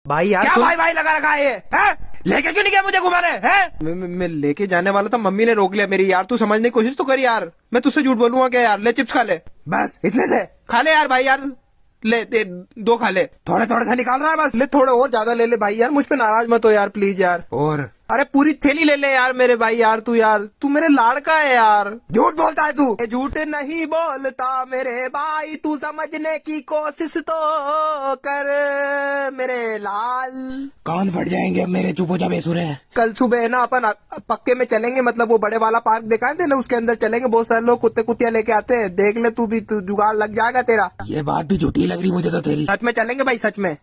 भाई यार क्या भाई भाई लगा रखा है ये? हैं? लेके क्यों नहीं गया मुझे घुमाने? हैं? मैं लेके जाने वाला था, मम्मी ने रोक लिया मेरी। यार तू समझने की कोशिश तो कर यार, मैं तुझसे झूठ बोलूंगा क्या यार? ले चिप्स खा ले, बस इतने से खा ले यार भाई यार, ले दे, 2 खा ले। थोड़े थोड़े से निकाल रहा है बस। ले थोड़े और ज्यादा ले ले भाई यार, मुझ पे नाराज मत हो यार प्लीज यार। और अरे पूरी थैली ले ले यार मेरे भाई यार, तू मेरे लाड़का है यार। झूठ बोलता है तू। ये झूठ नहीं बोलता मेरे भाई, तू समझने की कोशिश तो कर मेरे लाल। कान फट जाएंगे अब मेरे, चुप हो जा बेसुरे। कल सुबह है ना अपन पक्के में चलेंगे, मतलब वो बड़े वाला पार्क दिखाए थे ना, उसके अंदर चलेंगे। बहुत सारे लोग कुत्ते कुत्तियां लेके आते हैं, देख ले तू भी, तू जुगाड़ लग जाएगा तेरा। ये बात भी झूठी लग रही मुझे तो तेरी। सच में चलेंगे भाई, सच में।